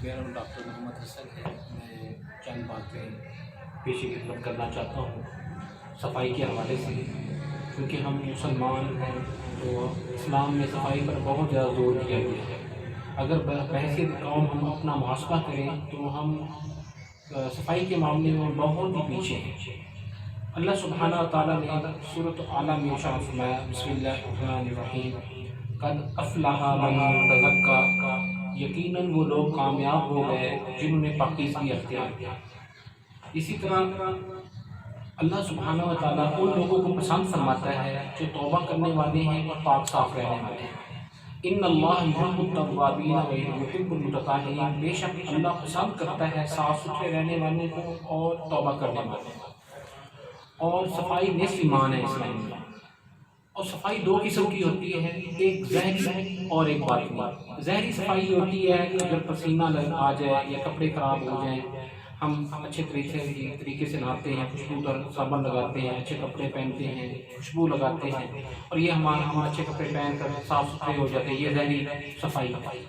میرا نام ڈاکٹر محمد حسن ہے۔ میں چند باتیں پیش خدمت کرنا چاہتا ہوں صفائی کے حوالے سے، کیونکہ ہم مسلمان ہیں تو اسلام میں صفائی پر بہت زیادہ زور دیا گیا ہے۔ اگر بحیثیت قوم ہم اپنا محاسبہ کریں تو ہم صفائی کے معاملے میں بہت ہی پیچھے ہیں۔ اللہ سبحانہ و تعالیٰ نے سورۃ اعلیٰ میں ارشاد فرمایا، بسم اللہ الرحمن الرحیم، قد افلح من تزکیٰ، یقیناً وہ لوگ کامیاب ہو گئے جنہوں نے پاکیزگی اختیار کیا۔ اسی طرح اللہ سبحانہ و تعالیٰ ان لوگوں کو پسند فرماتا ہے جو توبہ کرنے والے ہیں اور پاک صاف رہنے والے ہیں۔ ان اللہ یحب التوابین و یحب المتطہرین، بے شک اللہ پسند کرتا ہے صاف ستھرے رہنے والوں کو اور توبہ کرنے والوں کو۔ اور صفائی نصف ایمان ہے اسلام میں۔ اور صفائی دو قسم کی ہوتی ہے، ایک ظاہری اور ایک باطنی۔ ظاہری صفائی ہوتی ہے اگر پسینہ آ جائے یا کپڑے خراب ہو جائیں، ہم اچھے طریقے سے نہاتے ہیں، خوشبودار صابن لگاتے ہیں، اچھے کپڑے پہنتے ہیں، خوشبو لگاتے ہیں، اور یہ ہم اچھے کپڑے پہن کر صاف ستھرے ہو جاتے ہیں، یہ ظاہری صفائی ہے۔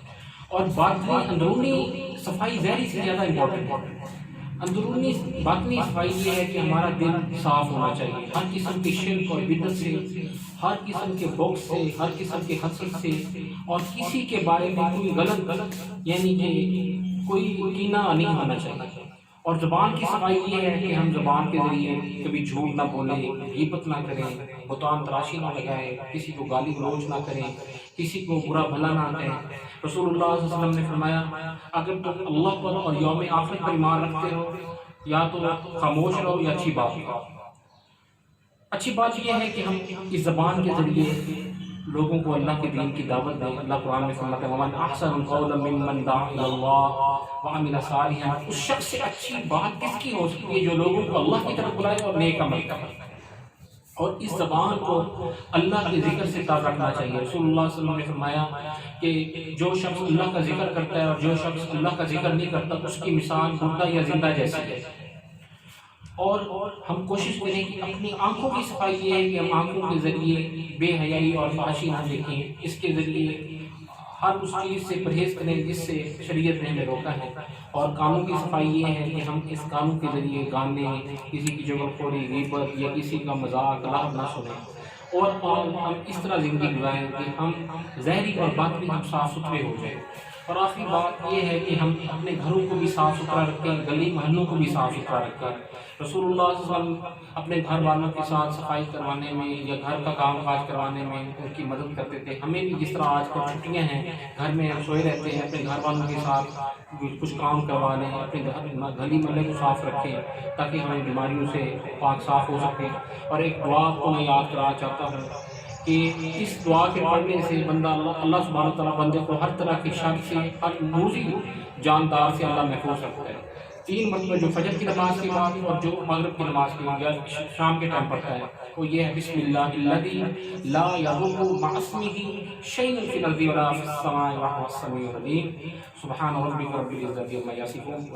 اور باطنی اندرونی صفائی ظاہری سے زیادہ امپورٹنٹ ہے۔ اندرونی باطنی صفائی یہ ہے کہ ہمارا دل صاف ہونا چاہیے ہر قسم کی شرک اور بدعت سے، ہر قسم کے بغض سے، ہر قسم کے حسد سے، اور کسی کے بارے میں کوئی غلط یعنی کہ کوئی کینہ نہیں ہونا چاہیے۔ اور زبان کی صفائی یہ ہے کہ ہم زبان کے ذریعے کبھی جھوٹ نہ بولیں، غیبت نہ کریں، بہتان تراشی نہ لگائیں، کسی کو گالی گلوچ نہ کریں، کسی کو برا بھلا نہ کہیں۔ رسول اللہ صلی اللہ علیہ وسلم نے فرمایا، اگر تم اللہ پر اور یوم آخرت پر ایمان رکھتے ہو یا تو خاموش رہو یا اچھی بات کرو۔ اچھی بات یہ ہے کہ ہم اس زبان کے ذریعے لوگوں کو اللہ کے دین کی دعوت دیں۔ اللہ قرآن میں فرماتا ہے، وَمَنْ أَحْسَنُ قَوْلًا مِّمَّنْ دَعَا إِلَى اللَّهِ وَعَمِلَ صَالِحًا۔ اس شخص سے اچھی بات کس کی ہو سکتی ہے جو لوگوں کو اللہ کی طرف بلائے اور نیک عمل کرے۔ اور اس زبان کو اللہ کے ذکر سے تازہ رکھنا چاہیے۔ رسول اللہ صلی اللہ علیہ وسلم نے فرمایا کہ جو شخص اللہ کا ذکر کرتا ہے اور جو شخص اللہ کا ذکر نہیں کرتا اس کی مثال مردہ یا زندہ جیسی ہے۔ اور ہم کوشش کریں کہ اپنی آنکھوں کی صفائی یہ ہے کہ ہم آنکھوں کے ذریعے بے حیائی اور فحاشی نہ دیکھیں، اس کے ذریعے ہر اس چیز سے پرہیز کریں جس سے شریعت نے ہمیں روکا ہے۔ اور کانوں کی صفائی یہ ہے کہ ہم اس کانوں کے ذریعے گانے، کسی کی جغل غیبت یا کسی کا مذاق لعب نہ سنیں، اور ہم اس طرح زندگی گزاریں کہ ہم ظاہری اور باطنی ہم صاف ستھرے ہو جائیں۔ اور آخری بات یہ ہے کہ ہم اپنے گھروں کو بھی صاف ستھرا رکھیں، گلی محلوں کو بھی صاف ستھرا رکھیں۔ رسول اللہ صلی اللہ علیہ وسلم اپنے گھر والوں کے ساتھ صفائی کروانے میں یا گھر کا کام کاج کروانے میں ان کی مدد کرتے تھے۔ ہمیں بھی جس طرح آج کل چھٹیاں ہیں، گھر میں ہم سوئے رہتے ہیں، اپنے گھر والوں کے ساتھ کچھ کام کروا لیں، اپنے گلی محلے کو صاف رکھیں تاکہ ہمیں بیماریوں سے پاک صاف ہو سکیں۔ اور ایک دعا کو میں یاد کرانا چاہتا ہوں کہ اس دعا کے پڑھنے سے بندہ اللہ سبحانہ وتعالیٰ بندے کو ہر طرح کی شر سے، ہر موذی جاندار سے اللہ محفوظ رکھتا ہے۔ 3 مرتبہ جو فجر کی نماز کے بعد اور جو مغرب کی نماز کے بعد یا شام کے ٹائم پڑھتا ہے وہ یہ ہے، بسم اللہ الذی لا یضر مع اسمہ شیء فی الارض ولا فی السماء وهو السمیع العلیم۔ سبحان ربک رب العزۃ عما یصفون۔